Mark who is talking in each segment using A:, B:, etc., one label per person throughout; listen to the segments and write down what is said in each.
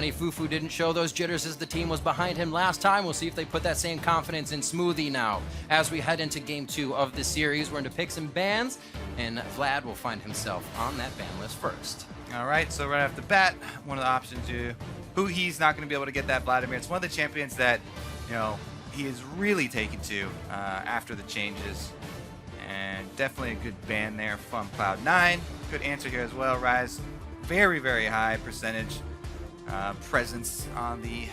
A: Fufu didn't show those jitters as the team was behind him last time. We'll see if they put that same confidence in Smoothie now. As we head into game 2 of the series, we're into picks and bans, and Vlad will find himself on that ban list first.
B: All right, so right off the bat, one of the options who he's not going to be able to get that Vladimir. It's one of the champions that, you know, he is really taken to after the changes. And definitely a good ban there from Cloud9. Good answer here as well. Rise, very, very high percentage presence on the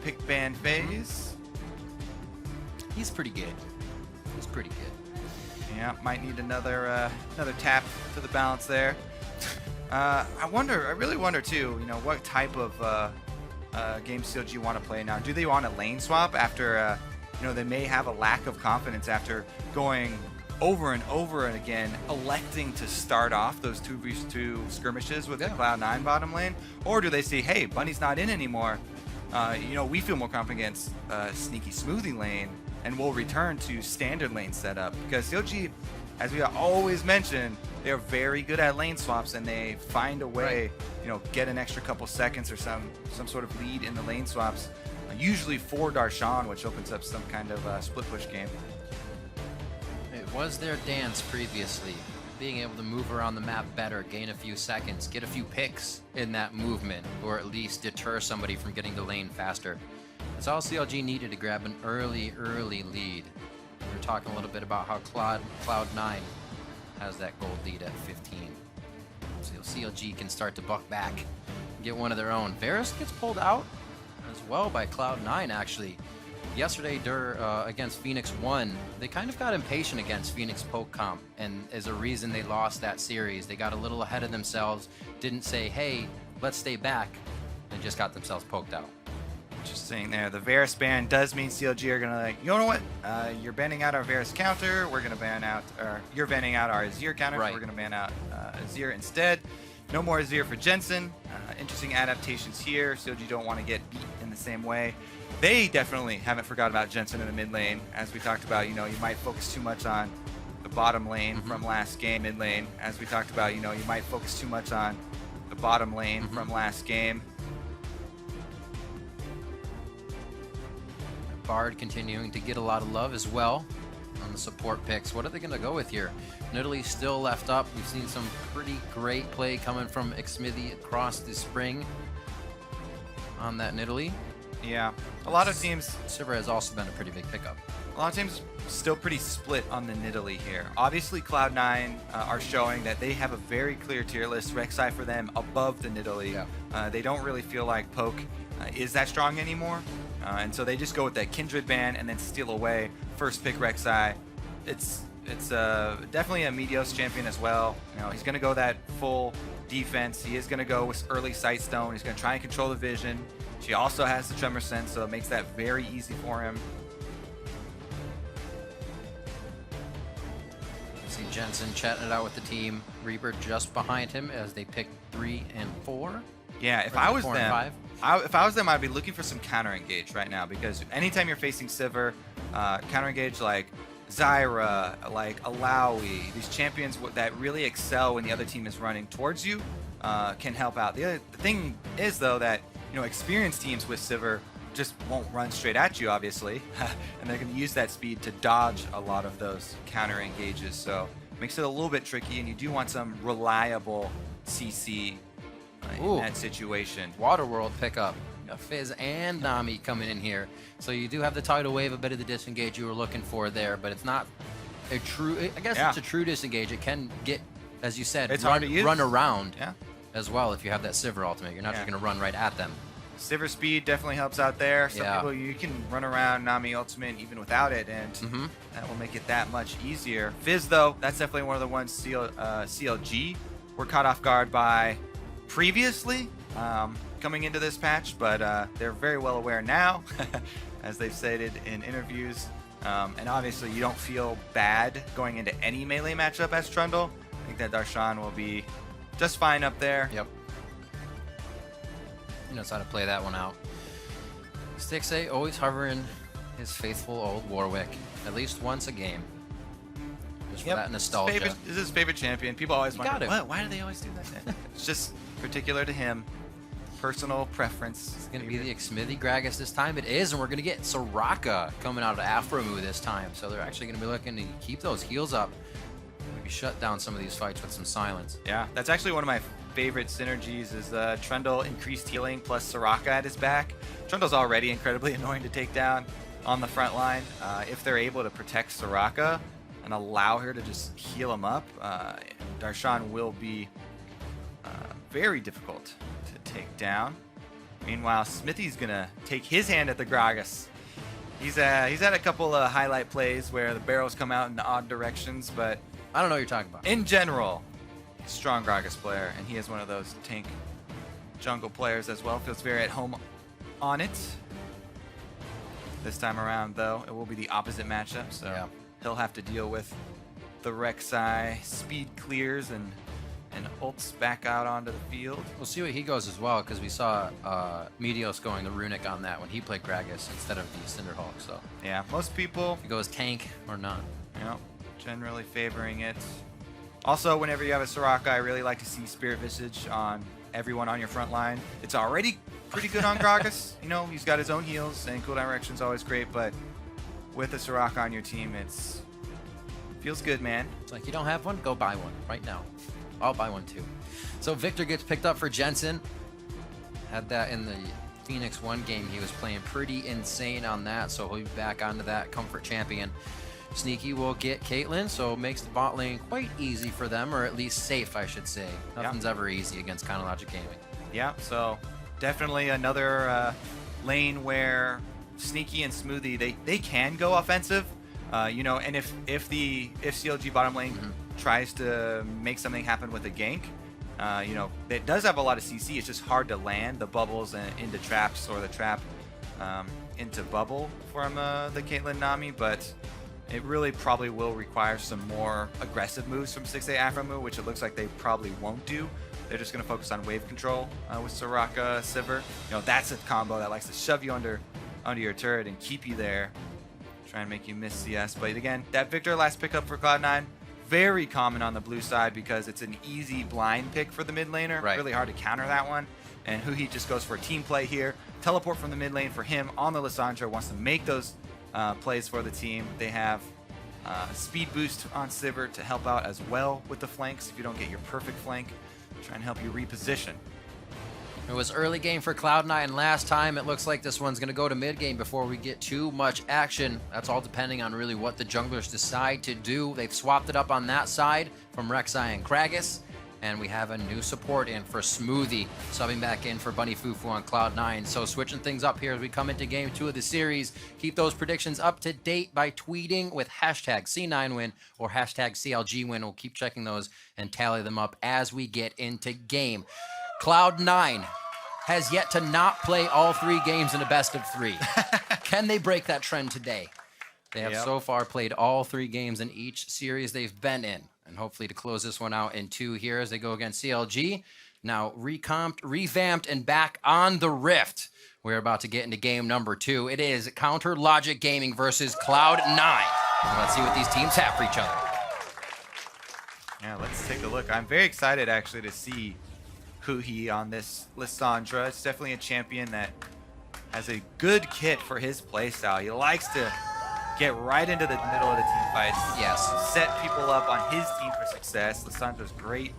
B: pick ban phase.
A: He's pretty good. He's pretty good.
B: Yeah, might need another tap to the balance there. I really wonder too, you know, what type of game CLG want to play now. Do they want a lane swap after, you know, they may have a lack of confidence after going over and over and again, electing to start off those 2v2 skirmishes with the Cloud9 bottom lane? Or do they see, hey, Bunny's not in anymore, you know, we feel more confident against sneaky Smoothie lane, and we'll return to standard lane setup? Because CLG, as we always mention, they're very good at lane swaps, and they find a way, you know, get an extra couple seconds or some sort of lead in the lane swaps, usually for Darshan, which opens up some kind of split push game.
A: It was their dance previously, being able to move around the map better, gain a few seconds, get a few picks in that movement, or at least deter somebody from getting the lane faster. That's all CLG needed to grab an early lead. We were talking a little bit about how Cloud9 has that gold lead at 15. So CLG can start to buck back and get one of their own. Varus gets pulled out as well by Cloud9 actually. Yesterday against Phoenix 1, they kind of got impatient against Phoenix poke comp, and as a reason they lost that series. They got a little ahead of themselves, didn't say, hey, let's stay back, and just got themselves poked out.
B: Interesting there. The Varus ban does mean CLG are gonna, like, you know what? You're banning out our Varus counter. We're gonna ban out, or you're banning out our Azir counter.
A: Right.
B: So we're gonna ban out Azir instead. No more Azir for Jensen. Interesting adaptations here. CLG don't want to get beat in the same way. They definitely haven't forgot about Jensen in the mid lane. As we talked about, you know, you might focus too much on the bottom lane from last game. Mid lane, as we talked about, you know, you might focus too much on the bottom lane from last game.
A: Bard continuing to get a lot of love as well on the support picks. What are they going to go with here? Nidalee still left up. We've seen some pretty great play coming from Xmithy across the spring on that Nidalee.
B: Yeah, a lot of teams.
A: Sivir has also been a pretty big pickup.
B: A lot of teams still pretty split on the Nidalee here. Obviously, Cloud9 are showing that they have a very clear tier list. Rek'Sai for them above the Nidalee. Yeah. They don't really feel like Poke is that strong anymore. And so they just go with that Kindred ban and then steal away. First pick Rek'Sai. It's definitely a Meteos champion as well. You know, he's going to go that full defense. He is going to go with early Sightstone. He's going to try and control the vision. She also has the Tremor Sense, so it makes that very easy for him.
A: You see Jensen chatting it out with the team. Reaper just behind him as they pick 3 and 4.
B: Yeah, if I was them, I'd be looking for some counter engage right now, because anytime you're facing Sivir, counter engage like Zyra, like Alawi, these champions that really excel when the other team is running towards you, can help out. The thing is, though, that, you know, experienced teams with Sivir just won't run straight at you, obviously, and they're going to use that speed to dodge a lot of those counter engages. So it makes it a little bit tricky, and you do want some reliable CC in that situation.
A: Waterworld pickup. Fizz and Nami coming in here. So you do have the tidal wave, a bit of the disengage you were looking for there, but it's not a true, I guess it's a true disengage. It can get, as you said, run around as well if you have that Sivir ultimate. You're not just going to run right at them.
B: Sivir speed definitely helps out there. Some people, you can run around Nami ultimate even without it, and that will make it that much easier. Fizz, though, that's definitely one of the ones CLG were caught off guard by previously coming into this patch, but they're very well aware now, as they've stated in interviews. And obviously, you don't feel bad going into any melee matchup as Trundle. I think that Darshan will be just fine up there.
A: Yep. He knows how to play that one out. Stixxay always hovering his faithful old Warwick, at least once a game. Just for that nostalgia.
B: This is his favorite champion. People always wonder,
A: what?
B: Why do they always do that? It's just particular to him. personal preference.
A: It's going to be the Xmithy Gragas this time. It is, and we're going to get Soraka coming out of Afromu this time. So they're actually going to be looking to keep those heals up. Maybe shut down some of these fights with some silence.
B: Yeah, that's actually one of my favorite synergies is Trundle increased healing plus Soraka at his back. Trundle's already incredibly annoying to take down on the front line. If they're able to protect Soraka and allow her to just heal him up, Darshan will be very difficult to take down. Meanwhile, Smithy's gonna take his hand at the Gragas. He's had a couple of highlight plays where the barrels come out in odd directions, but
A: I don't know what you're talking about.
B: in general, strong Gragas player, and he is one of those tank jungle players as well. Feels very at home on it. This time around, though, it will be the opposite matchup, so
A: Yeah.
B: he'll have to deal with the Rek'Sai speed clears and ults back out onto the field.
A: We'll see what he goes as well, because we saw Meteos going the Runic on that when he played Gragas instead of the Cinderhawk. So
B: Yeah, most people,
A: if he goes tank or not.
B: you know, generally favoring it. Also, whenever you have a Soraka, I really like to see Spirit Visage on everyone on your front line. It's already pretty good on Gragas. You know, he's got his own heals, and cooldown direction's always great, but with a Soraka on your team, it's feels good, man.
A: It's like, you don't have one? Go buy one right now. I'll buy one too. So Victor gets picked up for Jensen. Had that in the Phoenix 1 game. He was playing pretty insane on that, so he'll be back onto that comfort champion. Sneaky will get Caitlyn, so it makes the bot lane quite easy for them, or at least safe, I should say. Nothing's ever easy against Chronologic Gaming.
B: Yeah, so definitely another lane where Sneaky and Smoothie, they can go offensive. You know, and if CLG bottom lane tries to make something happen with a gank, you know, it does have a lot of CC. It's just hard to land the bubbles into traps or the trap into bubble from the Caitlyn Nami, but it really probably will require some more aggressive moves from 6A Afromu, which it looks like they probably won't do. They're just going to focus on wave control with Soraka, Sivir. You know, that's a combo that likes to shove you under your turret and keep you there. Try and make you miss CS. But again, that Victor last pickup for Cloud9, very common on the blue side because it's an easy blind pick for the mid laner.
A: Right.
B: Really hard to counter that one. And Huhi just goes for a team play here. Teleport from the mid lane for him on the Lissandra. Wants to make those plays for the team. They have speed boost on Sivir to help out as well with the flanks. If you don't get your perfect flank, try and help you reposition.
A: It was early game for Cloud9 last time. It looks like this one's going to go to mid game before we get too much action. That's all depending on really what the junglers decide to do. They've swapped it up on that side from Rek'Sai and Kragus. And we have a new support in for Smoothie, subbing back in for Bunny Fufu on Cloud9. So switching things up here as we come into game 2 of the series. Keep those predictions up to date by tweeting with hashtag C9win or hashtag CLGwin. We'll keep checking those and tally them up as we get into game. Cloud9 has yet to not play all 3 games in a best of 3. Can they break that trend today? They have so far played all 3 games in each series they've been in. And hopefully to close this one out in 2 here as they go against CLG. Now recomped, revamped, and back on the Rift. We're about to get into game number 2. It is Counter Logic Gaming versus Cloud9. Let's see what these teams have for each other.
B: Yeah, let's take a look. I'm very excited actually to see Huhi on this Lissandra. It's definitely a champion that has a good kit for his playstyle. He likes to get right into the middle of the team fights.
A: Yes.
B: Set people up on his team for success. Lissandra's great.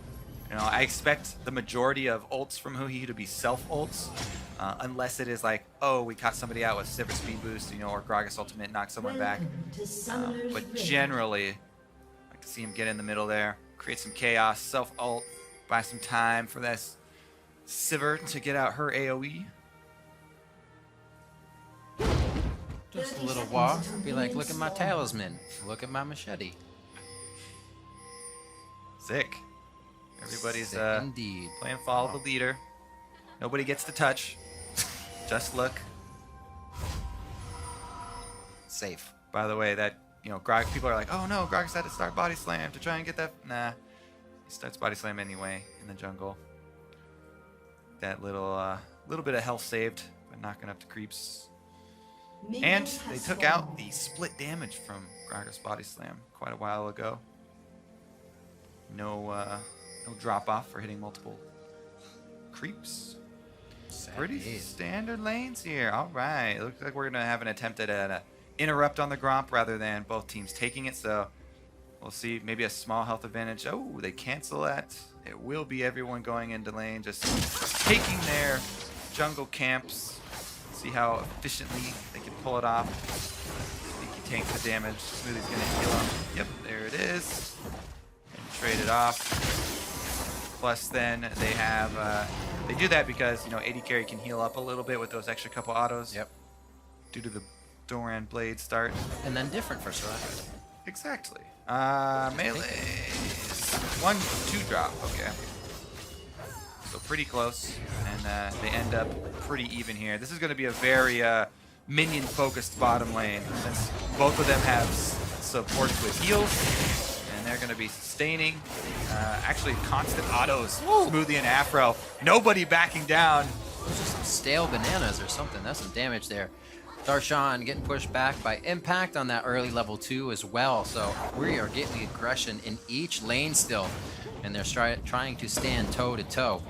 B: You know, I expect the majority of ults from Huhi to be self-ults, unless it is like, oh, we caught somebody out with Sivir speed boost, you know, or Gragas ultimate, knock someone back. But generally, I like to see him get in the middle there, create some chaos, self-ult, buy some time for this Sivir to get out her AoE.
A: Just a little walk. Be like, look at my talisman. Look at my machete.
B: Sick. Everybody's
A: Sick indeed.
B: playing follow the leader. Nobody gets to touch. Just look.
A: Safe.
B: By the way, that, you know, Grog, people are like, oh no, Gragas had to start body slam to try and get that. Nah, he starts body slam anyway in the jungle. That little bit of health saved by knocking up the creeps. And they took out the split damage from Gragas body slam quite a while ago. No drop off for hitting multiple creeps. Pretty
A: Indeed.
B: standard lanes here. All right. Looks like we're going to have an attempt at an interrupt on the Gromp rather than both teams taking it. So we'll see. Maybe a small health advantage. Oh, they cancel that. It will be everyone going into lane, just taking their jungle camps. See how efficiently they can pull it off. Sneaky tanks the damage. Smoothie's going to heal him. Yep, there it is. And trade it off. Plus then they have, they do that because, you know, AD carry can heal up a little bit with those extra couple autos.
A: Yep.
B: Due to the Doran blade start.
A: And then different for Soraka.
B: Exactly. Melee. 1-2 drop. Okay. So pretty close. And they end up pretty even here. This is going to be a very minion-focused bottom lane, since both of them have supports with heals. And they're going to be sustaining. Actually, constant autos.
A: Woo.
B: Smoothie and Afro. Nobody backing down.
A: Those are some stale bananas or something. That's some damage there. Darshan getting pushed back by Impact on that early level 2 as well. So we are getting the aggression in each lane still. And they're trying to stand toe-to-toe.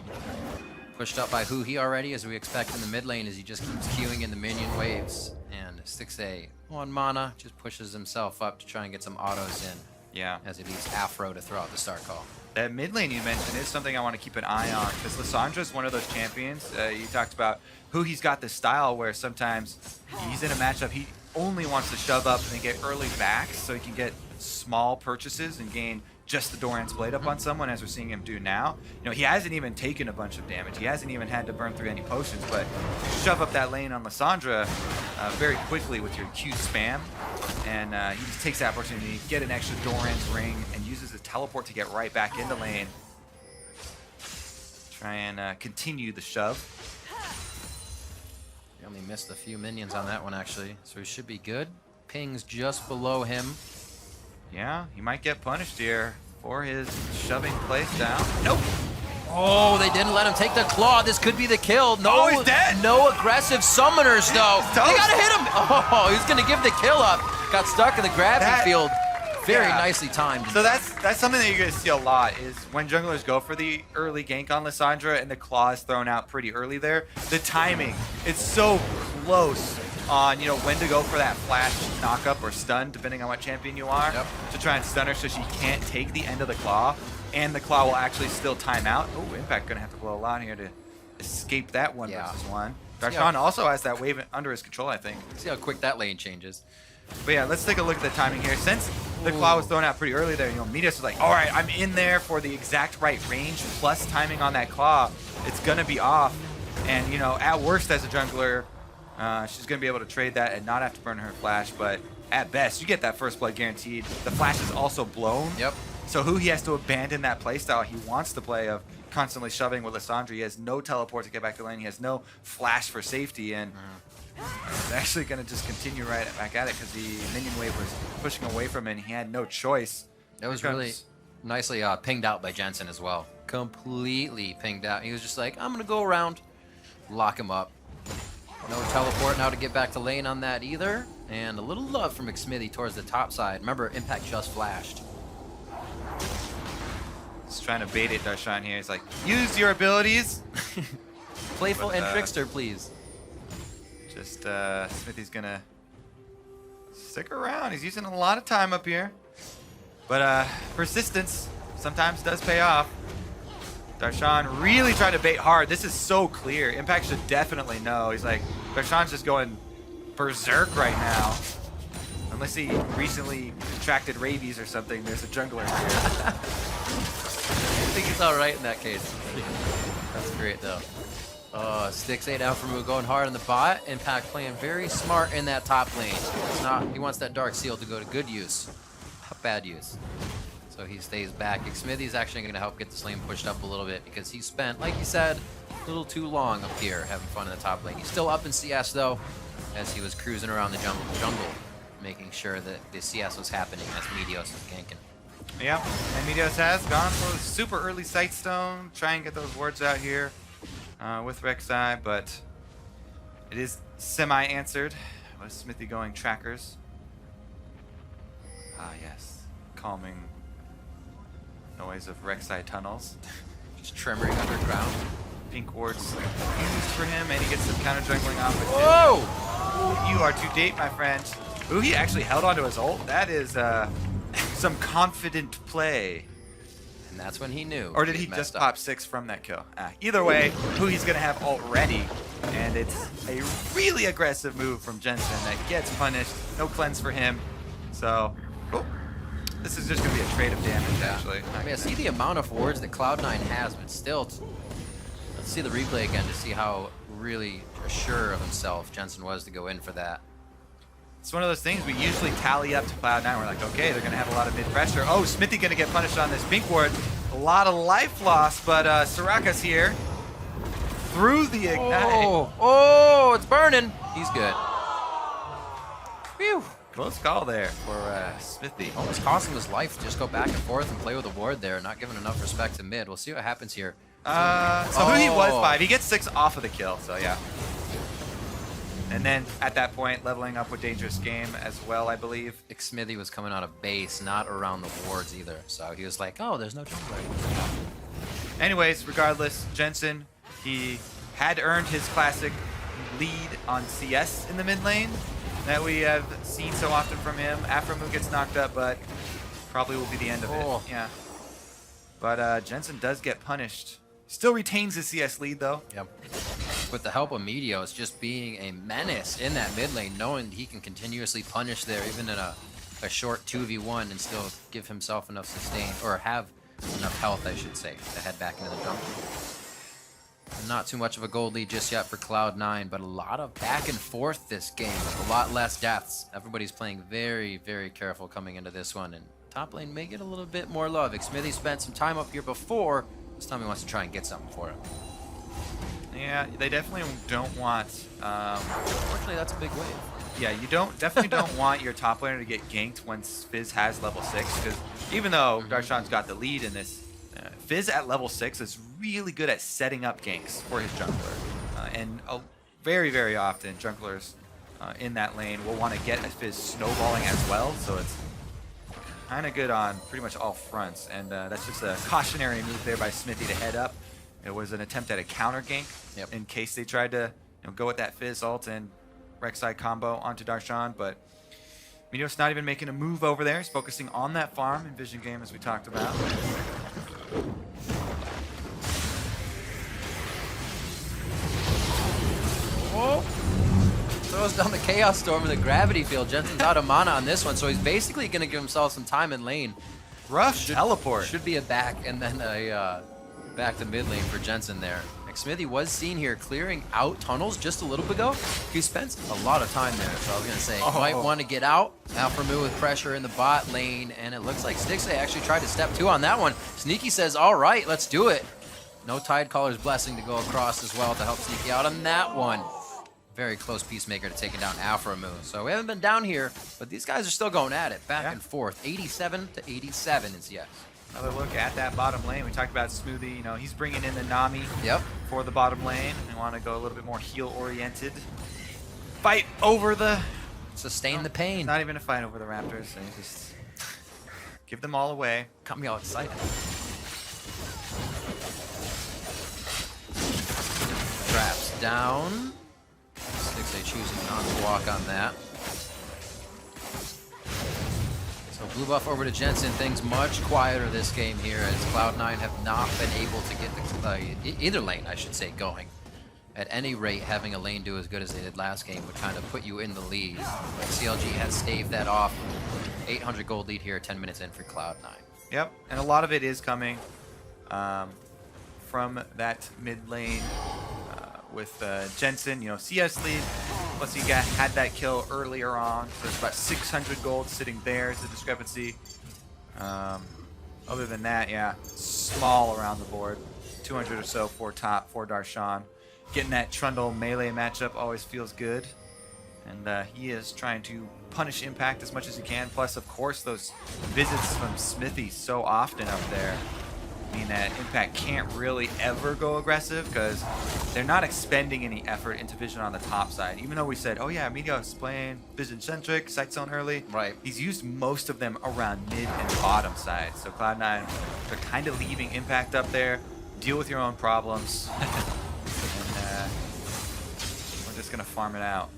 A: Pushed up by Huhi already, as we expect in the mid lane, as he just keeps queuing in the minion waves. And 6A, 1 mana, just pushes himself up to try and get some autos in.
B: Yeah.
A: As he leaves Afro to throw out the start call.
B: That mid lane you mentioned is something I want to keep an eye on, because Lissandra's one of those champions. You talked about who he's got this style where sometimes he's in a matchup, he only wants to shove up and then get early backs so he can get small purchases and gain just the Doran's Blade up on someone, as we're seeing him do now. You know, he hasn't even taken a bunch of damage. He hasn't even had to burn through any potions, but shove up that lane on Lissandra very quickly with your Q spam, and he just takes that opportunity to get an extra Doran's ring and uses his teleport to get right back into lane. Try and continue the shove.
A: He only missed a few minions on that one, actually, so he should be good. Ping's just below him.
B: Yeah, he might get punished here for his shoving place down. Nope.
A: Oh, they didn't let him take the claw. This could be the kill. No,
B: Oh, he's dead.
A: No aggressive summoners, though.
B: He's
A: They
B: toast.
A: gotta hit him. Oh, he's gonna give the kill up. Got stuck in the gravity field. Very
B: yeah.
A: nicely timed.
B: So that's something that you're going to see a lot, is when junglers go for the early gank on Lissandra and the claw is thrown out pretty early there. The timing, it's so close on, you know, when to go for that flash knock-up or stun, depending on what champion you are, to try and stun her so she can't take the end of the claw, and the claw will actually still time out. Oh, Impact going to have to blow a lot here to escape that 1 versus 1. Darshan also has that wave under his control, I think.
A: See how quick that lane changes.
B: But yeah, let's take a look at the timing here. Since the claw was thrown out pretty early there, you know, Midas was like, all right, I'm in there for the exact right range plus timing on that claw. It's going to be off. And, you know, at worst as a jungler, she's going to be able to trade that and not have to burn her flash. But at best, you get that first blood guaranteed. The flash is also blown.
A: Yep.
B: So he has to abandon that playstyle he wants to play of constantly shoving with Lissandra. He has no teleport to get back to lane. He has no flash for safety. And he's actually going to just continue right back at it because the minion wave was pushing away from him and he had no choice.
A: That was really nicely pinged out by Jensen as well. Completely pinged out. He was just like, I'm going to go around, lock him up. No teleport now to get back to lane on that either. And a little love from McSmithy towards the top side. Remember, Impact just flashed.
B: He's trying to bait it, Darshan here. He's like, use your abilities.
A: Playful and trickster, please.
B: Just Smithy's gonna stick around. He's using a lot of time up here, but persistence sometimes does pay off. Darshan really tried to bait hard. This is so clear. Impact should definitely know. He's like, Darshan's just going berserk right now. Unless he recently contracted rabies or something, there's a jungler here.
A: I think he's all right in that case. That's great though. Sticks 8 out from Mu going hard on the bot. Impact playing very smart in that top lane. It's not. He wants that Dark Seal to go to good use, not bad use. So he stays back. Smithy's actually going to help get this lane pushed up a little bit because he spent, like you said, a little too long up here having fun in the top lane. He's still up in CS though, as he was cruising around the jungle, making sure that the CS was happening as Meteos was ganking.
B: Yep, and Meteos has gone for the super early Sightstone. Try and get those wards out here with Rek'Sai, but it is semi-answered with Smithy going trackers. Ah, yes. Calming noise of Rek'Sai tunnels.
A: Just tremoring underground.
B: pink wards used for him, and he gets some counter jungling off with
A: Whoa!
B: Ooh, you are too deep, my friend. Ooh, he actually held onto his ult. That is some confident play.
A: And that's when he knew.
B: Or did he just pop 6 from that kill? Either way, Hui's going to have ult ready, and it's a really aggressive move from Jensen that gets punished. No cleanse for him. So, this is just going to be a trade of damage, actually.
A: I mean, I see the amount of wards that Cloud9 has, but still, let's see the replay again to see how really sure of himself Jensen was to go in for that.
B: It's one of those things we usually tally up to Cloud9. We're like, okay, they're going to have a lot of mid pressure. Oh, Smithy going to get punished on this pink ward. A lot of life loss, but Soraka's here. Through the ignite.
A: Oh, it's burning. He's good. Phew.
B: Close call there for Smithy.
A: Almost cost him his life to just go back and forth and play with a ward there, not giving enough respect to mid. We'll see what happens here.
B: So Hui was 5. He gets 6 off of the kill, so yeah. And then at that point, leveling up with Dangerous Game as well, I believe.
A: Smithy was coming out of base, not around the wards either. So he was like, oh, there's no jungler.
B: Anyways, regardless, Jensen, he had earned his classic lead on CS in the mid lane that we have seen so often from him. Afromu gets knocked up, but probably will be the end of it. Yeah. But Jensen does get punished. Still retains his CS lead, though.
A: Yep. With the help of Meteos just being a menace in that mid lane, knowing he can continuously punish there, even in a short 2v1, and still give himself enough sustain, or have enough health, I should say, to head back into the jungle. Not too much of a gold lead just yet for Cloud9, but a lot of back and forth this game, with a lot less deaths. Everybody's playing very, very careful coming into this one, and top lane may get a little bit more love. Smithy spent some time up here before. This time he wants to try and get something for him.
B: Yeah, they definitely don't want...
A: Unfortunately, that's a big wave.
B: Yeah, you definitely don't want your top laner to get ganked once Fizz has level 6, because even though Darshan's got the lead in this, Fizz at level 6 is really good at setting up ganks for his jungler. And very, very often, junglers in that lane will want to get a Fizz snowballing as well, so it's kind of good on pretty much all fronts. And that's just a cautionary move there by Smithy to head up. It was an attempt at a counter gank in case they tried to go with that Fizz ult and Rek'Sai combo onto Darshan, but Meteos not even making a move over there. He's focusing on that farm in Vision Game, as we talked about.
A: Whoa. Throws down the Chaos Storm in the Gravity Field. Jensen's out of mana on this one, so he's basically going to give himself some time in lane.
B: Rough teleport.
A: Should be a back and then a back to mid lane for Jensen there. Smithy was seen here clearing out tunnels just a little bit ago. He spent a lot of time there, so I was going to say, might want to get out. Alpharmu with pressure in the bot lane, and it looks like Stixay actually tried to step 2 on that one. Sneaky says, all right, let's do it. No Tidecaller's Blessing to go across as well to help Sneaky out on that one. Very close Peacemaker to taking down Alpharmu. So we haven't been down here, but these guys are still going at it, back and forth. 87 to 87 is yes.
B: Another look at that bottom lane. We talked about Smoothie. He's bringing in the Nami for the bottom lane. We want to go a little bit more heal-oriented. Fight over the...
A: Sustain the pain.
B: Not even a fight over the Raptors. They just give them all away.
A: Got me all excited. Traps down. Stixay choosing not to walk on that. So blue buff over to Jensen. Things much quieter this game here, as Cloud9 have not been able to get the either lane, I should say, going. At any rate, having a lane do as good as they did last game would kind of put you in the lead. But CLG has staved that off. 800 gold lead here, 10 minutes in for Cloud9.
B: Yep, and a lot of it is coming from that mid lane with Jensen, CS lead. Plus he had that kill earlier on, so it's about 600 gold sitting there as a discrepancy. Other than that, yeah, small around the board. 200 or so for top for Darshan. Getting that Trundle melee matchup always feels good. And he is trying to punish Impact as much as he can. Plus, of course, those visits from Smithy so often up there mean that Impact can't really ever go aggressive because they're not expending any effort into Vision on the top side. Even though we said, oh yeah, Meteos playing Vision-centric, Sight Zone early.
A: Right.
B: He's used most of them around mid and bottom side. So Cloud9, they're kind of leaving Impact up there. Deal with your own problems. going to farm it out.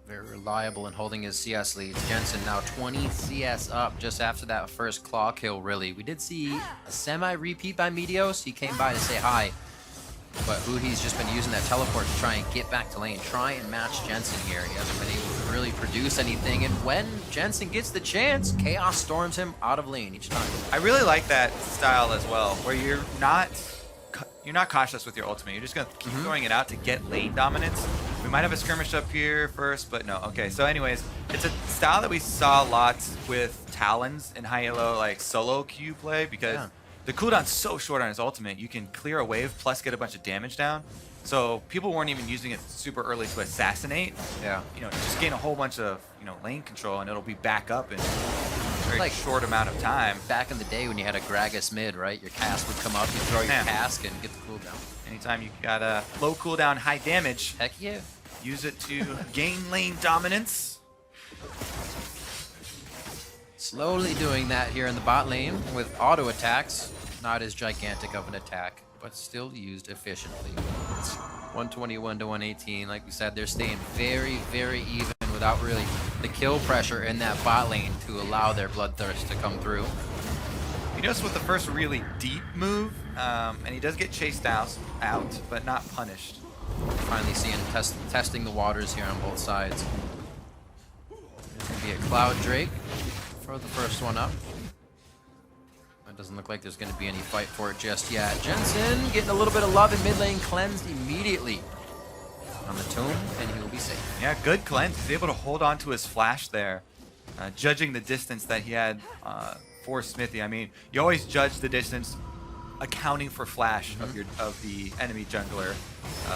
A: Very reliable in holding his CS leads. Jensen now 20 CS up just after that first claw kill, really. We did see a semi-repeat by Meteos. He came by to say hi. But Huhi's just been using that teleport to try and get back to lane. Try and match Jensen here. He hasn't been able to really produce anything. And when Jensen gets the chance, Chaos storms him out of lane each time.
B: I really like that style as well, where you're not cautious with your ultimate. You're just going to keep throwing it out to get lane dominance. We might have a skirmish up here first, but no. Okay, so anyways, it's a style that we saw lots with Talons in high elo, like solo queue play, because the cooldown's so short on his ultimate. You can clear a wave plus get a bunch of damage down. So people weren't even using it super early to assassinate.
A: Yeah.
B: You know, just gain a whole bunch of, you know, lane control and it'll be back up in a very short amount of time.
A: Back in the day when you had a Gragas mid, right? Your cast would come up, you throw your cask and get the cooldown.
B: Anytime you got a low cooldown, high damage,
A: heck yeah.
B: Use it to gain lane dominance.
A: Slowly doing that here in the bot lane with auto attacks. Not as gigantic of an attack, but still used efficiently. It's 121 to 118. Like we said, they're staying very, very even without really the kill pressure in that bot lane to allow their bloodthirst to come through.
B: You notice with the first really deep move, and he does get chased out, but not punished.
A: Finally seeing testing the waters here on both sides. There's going to be a Cloud Drake for the first one up. It doesn't look like there's going to be any fight for it just yet. Jensen getting a little bit of love in mid lane, cleansed immediately on the tomb, and he will be safe.
B: Yeah, good cleanse. He's able to hold on to his flash there, judging the distance that he had for Smithy. I mean, you always judge the distance accounting for flash of the enemy jungler,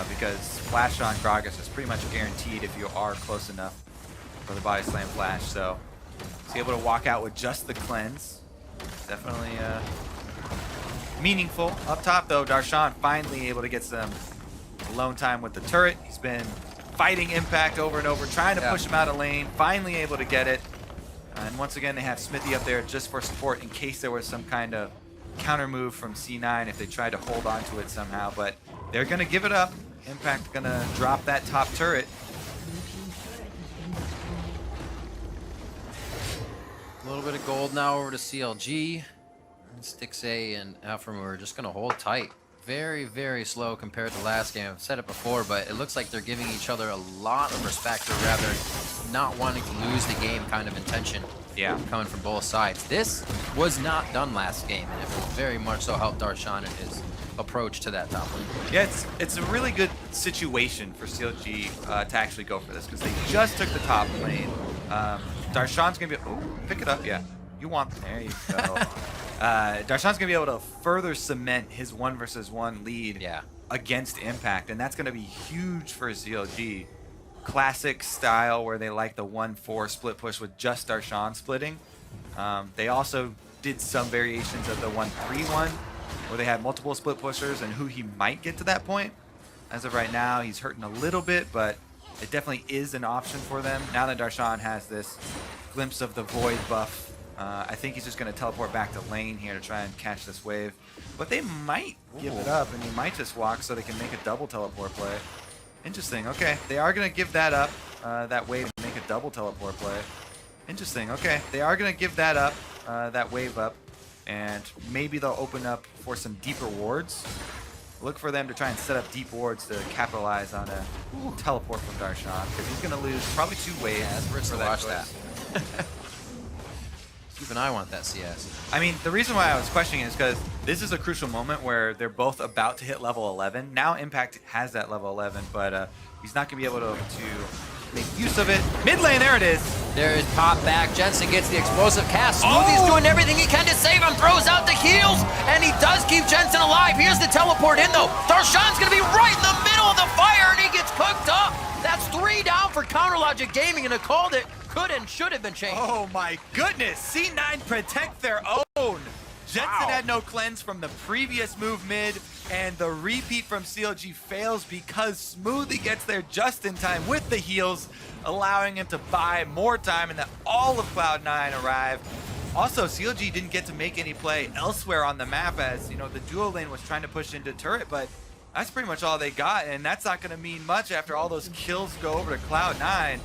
B: because flash on Gragas is pretty much guaranteed if you are close enough for the body slam flash. So he's able to walk out with just the cleanse. Definitely meaningful. Up top though, Darshan finally able to get some alone time with the turret. He's been fighting Impact over and over, trying to push him out of lane, finally able to get it. And once again, they have Smithy up there just for support in case there was some kind of counter move from C9 if they tried to hold on to it somehow, but they're going to give it up. Impact going to drop that top turret.
A: A little bit of gold now over to CLG. Stixay and Alphamu are just going to hold tight. Very, very slow compared to last game. I've said it before, but it looks like they're giving each other a lot of respect, or rather not wanting to lose the game kind of intention.
B: Yeah,
A: coming from both sides. This was not done last game, and it will very much so help Darshan in his approach to that top lane.
B: Yeah, it's a really good situation for CLG to actually go for this, because they just took the top lane. Darshan's going to be... Oh, pick it up, yeah. You want... There you go. Darshan's going to be able to further cement his 1 versus 1 lead against Impact, and that's going to be huge for CLG. Classic style where they like the 1-4 split push with just Darshan splitting. They also did some variations of the 1-3-1 where they had multiple split pushers, and he might get to that point. As of right now, he's hurting a little bit, but it definitely is an option for them. Now that Darshan has this glimpse of the Void buff, I think he's just going to teleport back to lane here to try and catch this wave. But they might give it up, and he might just walk so they can make a double teleport play. Interesting. Okay, they are going to give that up, that wave, and make a double teleport play. Interesting. Okay, they are going to give that up, that wave up, and maybe they'll open up for some deeper wards. Look for them to try and set up deep wards to capitalize on a teleport from Darshan, because he's going to lose probably 2 waves.
A: Yeah, it's
B: for
A: to watch that. Keep an eye on that CS.
B: I mean, the reason why I was questioning is because this is a crucial moment where they're both about to hit level 11. Now Impact has that level 11, but he's not going to be able to make use of it. Mid lane, there it is.
A: There is pop back. Jensen gets the explosive cast. Smoothie's doing everything he can to save him. Throws out the heals, and he does keep Jensen alive. Here's the teleport in, though. Darshan's going to be right in the middle of the fire, and he gets cooked up. That's 3 down for Counter Logic Gaming, and a call that could and should have been changed.
B: Oh my goodness, C9 protect their own. Jensen had no cleanse from the previous move mid, and the repeat from CLG fails because Smoothie gets there just in time with the heals, allowing him to buy more time, and then all of Cloud9 arrive. Also, CLG didn't get to make any play elsewhere on the map, as you know, the duo lane was trying to push into turret, but that's pretty much all they got, and that's not going to mean much after all those kills go over to Cloud9.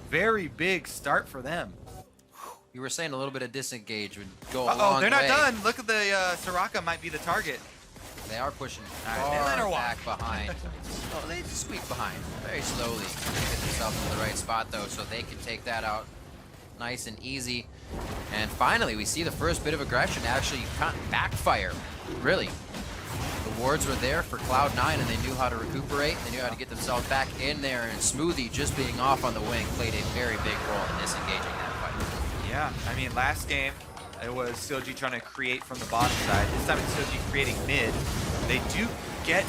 B: Very big start for them.
A: You were saying a little bit of disengage would go a long
B: Oh, they're not
A: way.
B: done. Look at the Soraka might be the target.
A: They are pushing
B: All right, they let her
A: far
B: walk.
A: back behind. Oh, they just squeak behind very slowly. Get themselves in the right spot though, so they can take that out nice and easy. And finally, we see the first bit of aggression actually kind of backfire. Really, the wards were there for Cloud9, and they knew how to recuperate. They knew how to get themselves back in there. And Smoothie just being off on the wing played a very big role in disengaging that fight.
B: Yeah, I mean, last game, it was CLG trying to create from the bottom side. This time it's CLG creating mid. They do get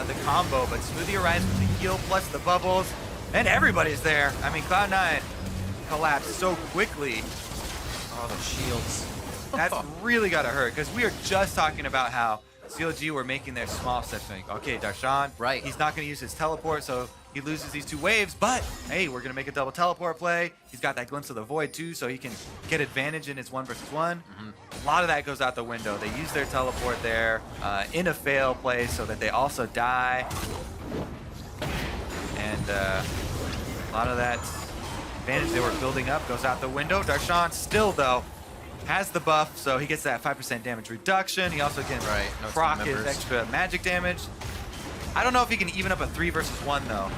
B: the combo, but Smoothie arrives with the heal plus the bubbles, and everybody's there. I mean, Cloud9 collapsed so quickly.
A: Oh, the shields.
B: That's really got to hurt, because we are just talking about how CLG were making their small steps. Like, okay, Darshan,
A: Right.
B: He's not going to use his teleport, so he loses these 2 waves, but hey, we're going to make a double teleport play. He's got that glimpse of the void too, so he can get advantage in his 1 versus 1. A lot of that goes out the window. They use their teleport there in a fail play so that they also die. And a lot of that advantage they were building up goes out the window. Darshan still, though, has the buff, so he gets that 5% damage reduction. He also can
A: No
B: proc
A: team
B: his
A: members.
B: extra magic damage. I don't know if he can even up a 3 versus 1, though.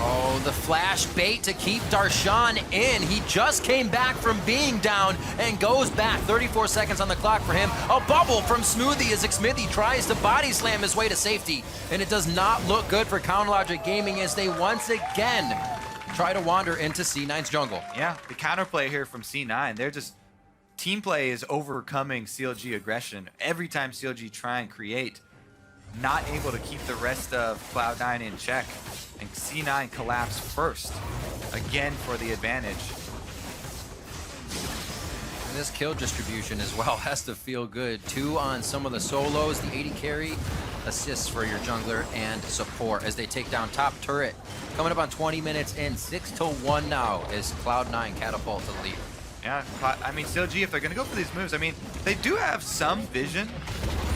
A: Oh, the flash bait to keep Darshan in. He just came back from being down and goes back. 34 seconds on the clock for him. A bubble from Smoothie as Xmithy tries to body slam his way to safety. And it does not look good for Counterlogic Gaming as they once again try to wander into C9's jungle.
B: Yeah, the counterplay here from C9, they're just... Team play is overcoming CLG aggression. Every time CLG try and create, not able to keep the rest of Cloud9 in check. And C9 collapse first, again for the advantage.
A: And this kill distribution as well has to feel good. 2 on some of the solos, the 80 carry, assists for your jungler and support as they take down top turret. Coming up on 20 minutes in, 6-1 now as Cloud9 catapult to the lead.
B: Yeah, I mean, CLG, if they're going to go for these moves, I mean, they do have some vision,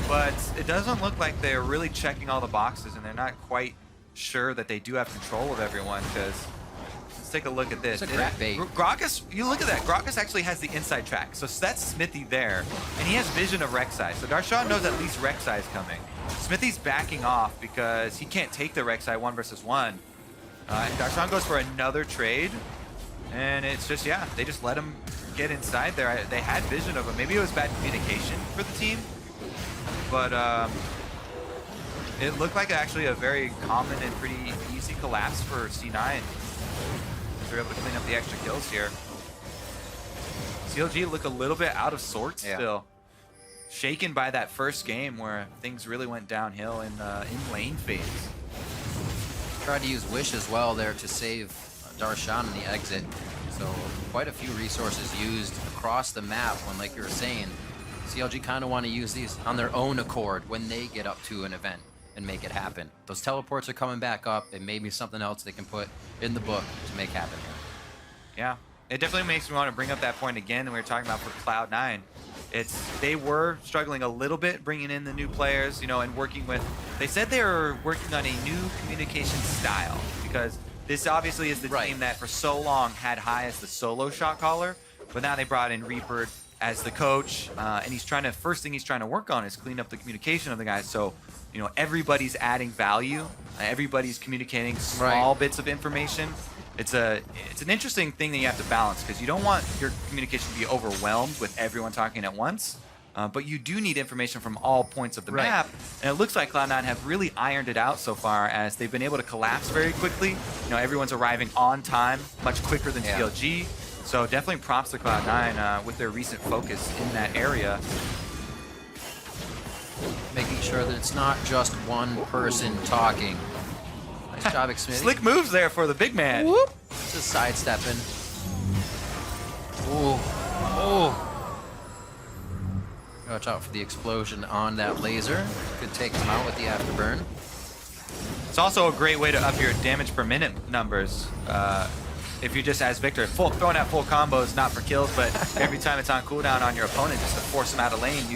B: but it doesn't look like they're really checking all the boxes, and they're not quite sure that they do have control of everyone, because let's take a look at this.
A: It's a grab bait.
B: Grokkus, you look at that. Grokkus actually has the inside track, so that's Smithy there, and he has vision of Rek'Sai, so Darshan knows at least Rek'Sai is coming. Smithy's backing off because he can't take the Rek'Sai 1 versus 1, and Darshan goes for another trade, and it's just, yeah, they just let him get inside there. They had vision of him. Maybe it was bad communication for the team, but it looked like actually a very common and pretty easy collapse for C9. They're able to clean up the extra kills here. CLG look a little bit out of sorts still. Shaken by that first game where things really went downhill in lane phase.
A: Tried to use Wish as well there to save Darshan in the exit. So quite a few resources used across the map when, like you were saying, CLG kind of want to use these on their own accord when they get up to an event and make it happen. Those teleports are coming back up. It may be something else they can put in the book to make happen here.
B: Yeah, it definitely makes me want to bring up that point again that we were talking about for Cloud9. They were struggling a little bit bringing in the new players, you know, and working with, they said they were working on a new communication style, because this obviously is the team that for so long had High as the solo shot caller, but now they brought in Reaper as the coach, and he's trying to, first thing he's trying to work on is clean up the communication of the guys, so, you know, everybody's adding value, everybody's communicating small bits of information. It's an interesting thing that you have to balance, because you don't want your communication to be overwhelmed with everyone talking at once, but you do need information from all points of the map, and it looks like Cloud9 have really ironed it out so far, as they've been able to collapse very quickly. You know, everyone's arriving on time, much quicker than CLG, so definitely props to Cloud9 with their recent focus in that area.
A: Making sure that it's not just one person talking. Nice job, Xmithy.
B: Slick moves there for the big man.
A: Whoop. Just sidestepping. Ooh. Oh. Watch out for the explosion on that laser. Could take them out with the afterburn.
B: It's also a great way to up your damage per minute numbers. If you're just as Victor, throwing out full combos, not for kills, but every time it's on cooldown on your opponent, just to force them out of lane, you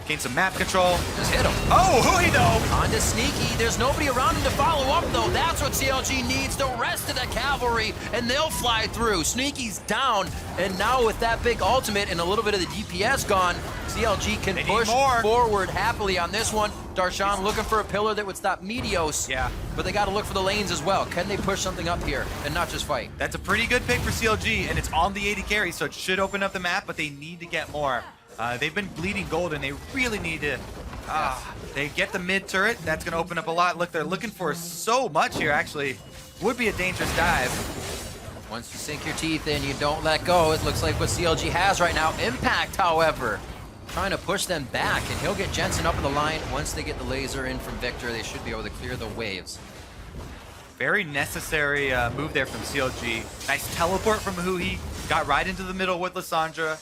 B: Gain some map control.
A: Just hit him.
B: Oh, Hui though!
A: Onto Sneaky. There's nobody around him to follow up, though. That's what CLG needs, the rest of the cavalry, and they'll fly through. Sneaky's down, and now with that big ultimate and a little bit of the DPS gone, CLG can push forward happily on this one. Darshan looking for a pillar that would stop Meteos.
B: Yeah.
A: But they got to look for the lanes as well. Can they push something up here and not just fight?
B: That's a pretty good pick for CLG, and it's on the 80 carry, so it should open up the map, but they need to get more. They've been bleeding gold, and they really need to... They get the mid turret. That's going to open up a lot. Look, they're looking for so much here, actually. Would be a dangerous dive.
A: Once you sink your teeth in, you don't let go. It looks like what CLG has right now. Impact, however, trying to push them back, and he'll get Jensen up in the line. Once they get the laser in from Victor, they should be able to clear the waves.
B: Very necessary move there from CLG. Nice teleport from Hui. Got right into the middle with Lissandra.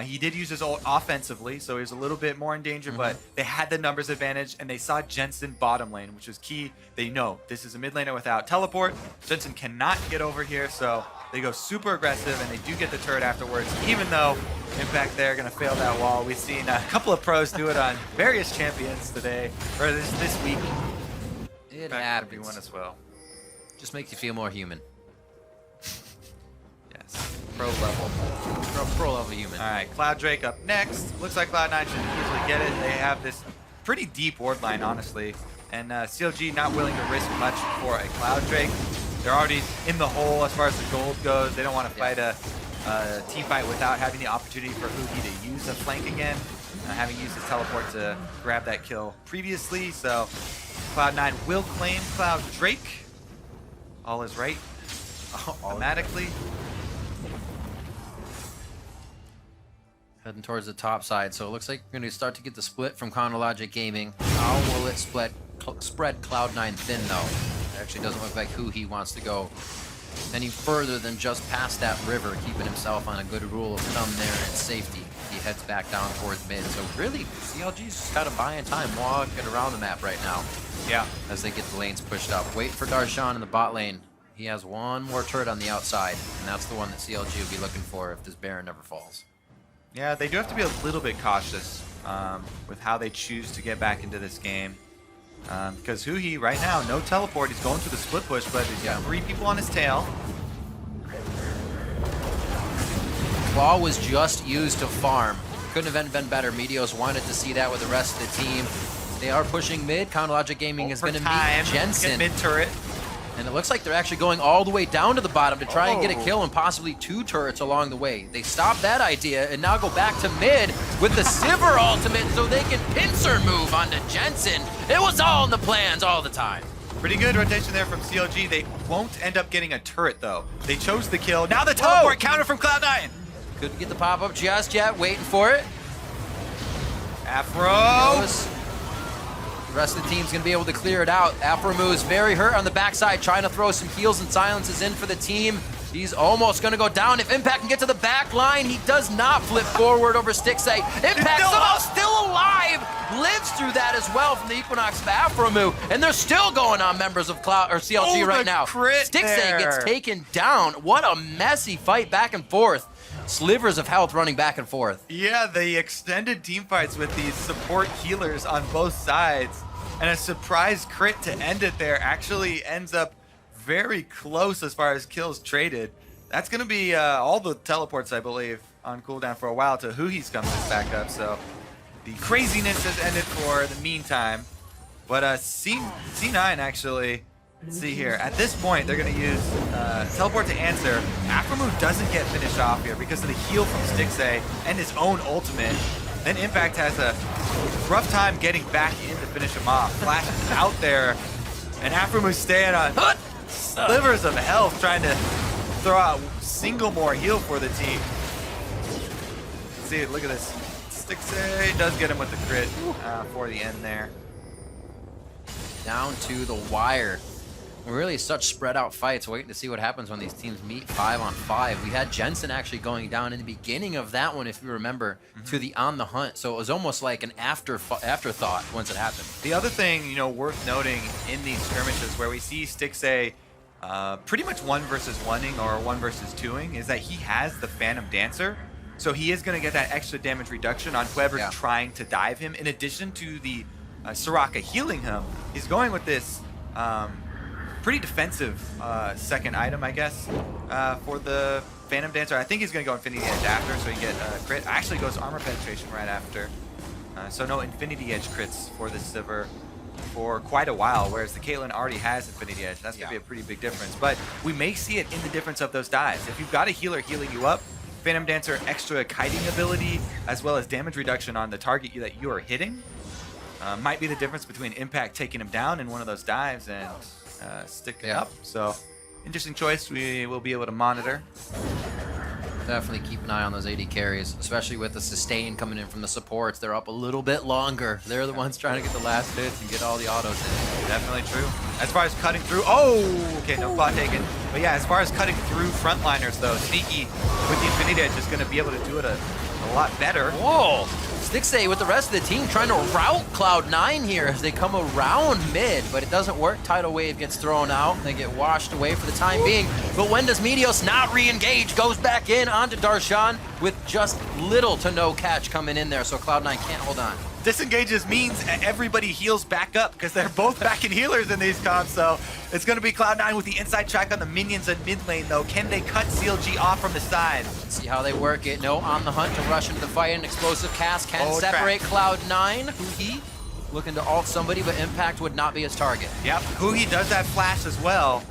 B: He did use his ult offensively, so he was a little bit more in danger, but they had the numbers advantage, and they saw Jensen bottom lane, which was key. They know this is a mid laner without teleport. Jensen cannot get over here, so they go super aggressive, and they do get the turret afterwards, even though Impact there going to fail that wall. We've seen a couple of pros do it on various champions today, or this week.
A: It
B: happens.
A: happens.
B: One as well.
A: Just makes you feel more human.
B: Yes.
A: Pro level. Pro level human.
B: All right, Cloud Drake up next. Looks like Cloud9 should easily get it. They have this pretty deep ward line, honestly, and CLG not willing to risk much for a Cloud Drake. They're already in the hole as far as the gold goes. They don't want to fight a team fight without having the opportunity for Hugi to use a flank again, having used his teleport to grab that kill previously. So Cloud9 will claim Cloud Drake. All is right. Automatically.
A: Heading towards the top side, so it looks like we're going to start to get the split from Chronologic Gaming. How will it spread Cloud9 thin, though? It actually doesn't look like who he wants to go any further than just past that river, keeping himself on a good rule of thumb there in safety. He heads back down towards mid, so really, CLG's just kind of buying time, walking around the map right now.
B: Yeah.
A: As they get the lanes pushed up. Wait for Darshan in the bot lane. He has one more turret on the outside, and that's the one that CLG will be looking for if this Baron never falls.
B: Yeah, they do have to be a little bit cautious with how they choose to get back into this game. Because Huhi, right now, no teleport. He's going for the split push, but he's got 3 people on his tail.
A: Claw was just used to farm. Couldn't have been better. Meteos wanted to see that with the rest of the team. They are pushing mid. Chronologic Gaming is going to meet Jensen.
B: Get mid turret.
A: And it looks like they're actually going all the way down to the bottom to try and get a kill and possibly 2 turrets along the way. They stopped that idea and now go back to mid with the Sivir ultimate so they can pincer move onto Jensen. It was all in the plans all the time.
B: Pretty good rotation there from CLG. They won't end up getting a turret, though. They chose the kill. Now the teleport counter from Cloud9.
A: Couldn't get the pop-up just yet. Waiting for it.
B: Afro.
A: The rest of the team's going to be able to clear it out. Afromu is very hurt on the backside, trying to throw some heals and silences in for the team. He's almost going to go down. If Impact can get to the back line, he does not flip forward over Stixay. Impact somehow still alive, lives through that as well from the Equinox of Afromu. And they're still going on members of CLG right now. Stixay gets taken down. What a messy fight back and forth. Slivers of health running back and forth.
B: Yeah, the extended team fights with these support healers on both sides. And a surprise crit to end it there actually ends up very close as far as kills traded. That's going to be all the teleports, I believe, on cooldown for a while till Huhi's comes back up. So the craziness has ended for the meantime. But C9 actually... Let's see here. At this point, they're going to use teleport to answer. Afromu doesn't get finished off here because of the heal from Stixay and his own ultimate. Then Impact has a rough time getting back in to finish him off. Flash is out there, and Afromu's staying on slivers of health, trying to throw out single more heal for the team. See, look at this. Stixay does get him with the crit for the end there.
A: Down to the wire. Really such spread out fights, waiting to see what happens when these teams meet 5-on-5. We had Jensen actually going down in the beginning of that one, if you remember, to the On the Hunt. So it was almost like an afterthought once it happened.
B: The other thing, you know, worth noting in these skirmishes where we see Stixay pretty much 1 versus 1ing or 1 versus 2ing is that he has the Phantom Dancer. So he is going to get that extra damage reduction on whoever's trying to dive him. In addition to the Soraka healing him, he's going with this pretty defensive second item, I guess, for the Phantom Dancer. I think he's going to go Infinity Edge after, so you get crit. Actually goes Armor Penetration right after. So no Infinity Edge crits for the Sivir for quite a while, whereas the Caitlyn already has Infinity Edge. That's going to be a pretty big difference. But we may see it in the difference of those dives. If you've got a healer healing you up, Phantom Dancer extra kiting ability, as well as damage reduction on the target that you are hitting, might be the difference between Impact taking him down in one of those dives and sticking up. So interesting choice we will be able to monitor.
A: Definitely keep an eye on those AD carries, especially with the sustain coming in from the supports. They're up a little bit longer. They're the ones trying to get the last hits and get all the autos in.
B: Definitely true. As far as cutting through, okay, no claw taken. But yeah, as far as cutting through frontliners though, Sneaky with the Infinity Edge is going to be able to do it a lot better.
A: Whoa! Stixxay with the rest of the team trying to route Cloud9 here as they come around mid, but it doesn't work. Tidal Wave gets thrown out. They get washed away for the time being. But when does Meteos not re-engage? Goes back in onto Darshan with just little to no catch coming in there, so Cloud9 can't hold on.
B: Disengages means everybody heals back up because they're both back in healers in these comps, so it's going to be Cloud9 with the inside track on the minions in mid lane though. Can they cut CLG off from the side?
A: Let's see how they work it. No, on the hunt to rush into the fight. An explosive cast can separate Cloud9. Huhi looking to ult somebody, but Impact would not be his target.
B: Yep, Huhi does that flash as well.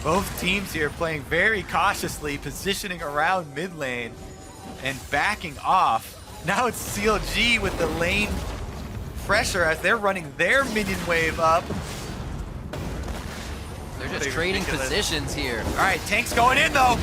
B: Both teams here playing very cautiously, positioning around mid lane and backing off. Now it's CLG with the lane pressure as they're running their minion wave up.
A: They're just trading positions here.
B: All right, tank's going in though.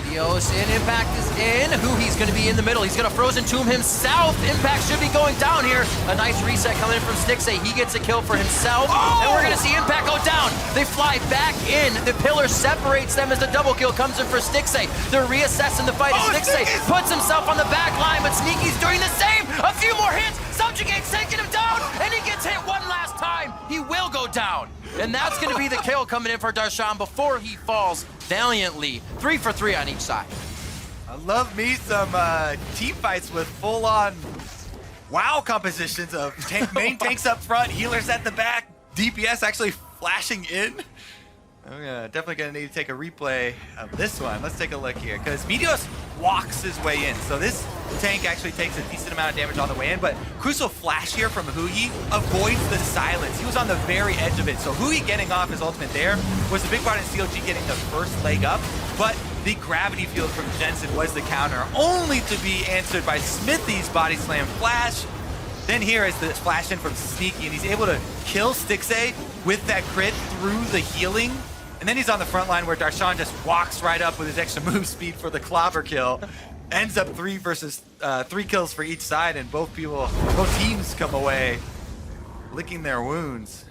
A: Meteos in, Impact is in. Huhi's going to be in the middle. He's going to Frozen Tomb himself. Impact should be going down here. A nice reset coming in from Stixxay. He gets a kill for himself. And we're going to see Impact go down. They fly back in. The pillar separates them as the double kill comes in for Stixxay. They're reassessing the fight as Stixxay puts himself on the back line, but Sneaky's doing the same. A few more hits. Subjugate's taking him down, and he gets hit one last time. He will go down. And that's going to be the kill coming in for Darshan before he falls valiantly. 3 for 3 on each side.
B: I love me some team fights with full-on WoW compositions of main tanks up front, healers at the back, DPS actually flashing in. I'm definitely going to need to take a replay of this one. Let's take a look here, because Meteos walks his way in. So this tank actually takes a decent amount of damage on the way in, but Crucial Flash here from Huhi avoids the silence. He was on the very edge of it. So Huhi getting off his ultimate there was the big part in CLG getting the first leg up, but the gravity field from Jensen was the counter, only to be answered by Smithy's body slam flash. Then here is the flash in from Sneaky, and he's able to kill Stixxay with that crit through the healing. And then he's on the front line where Darshan just walks right up with his extra move speed for the clobber kill. Ends up 3 kills for each side, and both teams come away licking their wounds.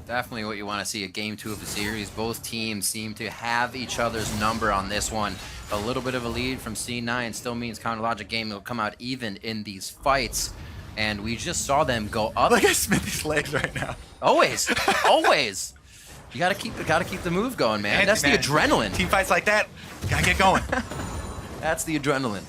A: Definitely what you want to see at game 2 of the series. Both teams seem to have each other's number on this one. A little bit of a lead from C9 still means Counter Logic Gaming will come out even in these fights. And we just saw them go up.
B: Look at Smithy's legs right now.
A: Always, always. You gotta keep the move going, man. That's the adrenaline.
B: Team fights like that, gotta get going.
A: That's the adrenaline.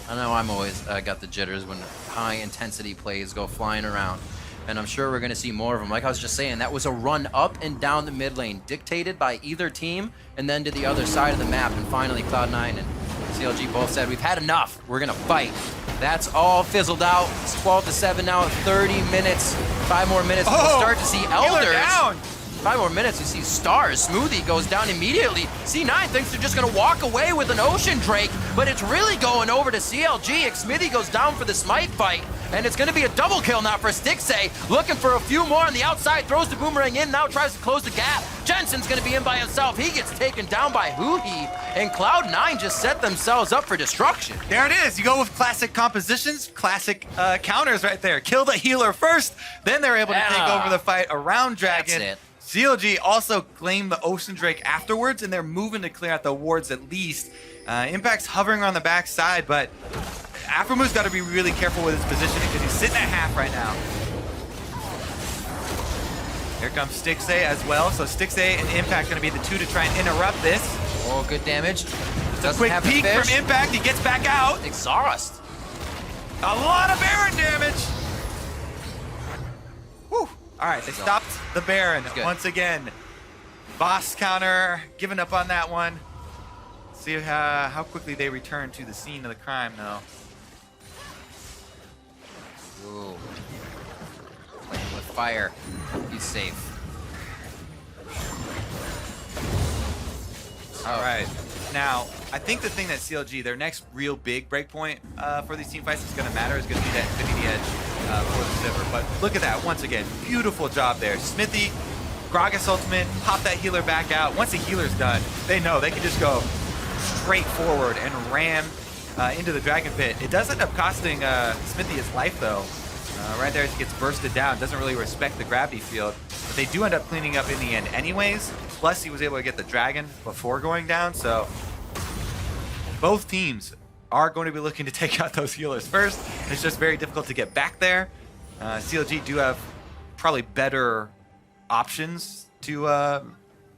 A: I know I'm always got the jitters when high intensity plays go flying around. And I'm sure we're gonna see more of them. Like I was just saying, that was a run up and down the mid lane, dictated by either team, and then to the other side of the map. And finally, Cloud9 and CLG both said, we've had enough. We're gonna fight. That's all fizzled out. It's 12-7 now, 30 minutes. 5 more minutes. We'll start to see Elders. 5 more minutes, you see Stars. Smoothie goes down immediately. C9 thinks they're just gonna walk away with an Ocean Drake, but it's really going over to CLG. Smithy goes down for the smite fight, and it's gonna be a double kill now for Stixxay. Looking for a few more on the outside, throws the boomerang in, now tries to close the gap. Jensen's gonna be in by himself. He gets taken down by Huhi, and Cloud9 just set themselves up for destruction.
B: There it is. You go with classic compositions, classic counters right there. Kill the healer first, then they're able to take over the fight around Dragon.
A: That's it.
B: CLG also claimed the Ocean Drake afterwards, and they're moving to clear out the wards at least. Impact's hovering on the backside, but Afromu's got to be really careful with his positioning because he's sitting at half right now. Here comes Stixxay as well. So Stixxay and Impact going to be the two to try and interrupt this.
A: Oh, good damage. Doesn't
B: Quick
A: have the
B: peek from
A: fish.
B: Impact. He gets back out.
A: Exhaust.
B: A lot of Baron damage. Whew. All right, they stopped the Baron once again. Boss counter, giving up on that one. See how quickly they return to the scene of the crime, though.
A: Ooh. Playing with fire. He's safe.
B: All right. Now, I think the thing that CLG, their next real big breakpoint for these team fights is going to matter is going to be that Infinity Edge for the Sivir. But look at that. Once again, beautiful job there. Smithy, Gragas ultimate, pop that healer back out. Once the healer's done, they know they can just go straight forward and ram into the Dragon Pit. It does end up costing Smithy his life, though. Right there as he gets bursted down. Doesn't really respect the gravity field. But they do end up cleaning up in the end anyways. Plus, he was able to get the dragon before going down. So both teams are going to be looking to take out those healers first. It's just very difficult to get back there. CLG do have probably better options to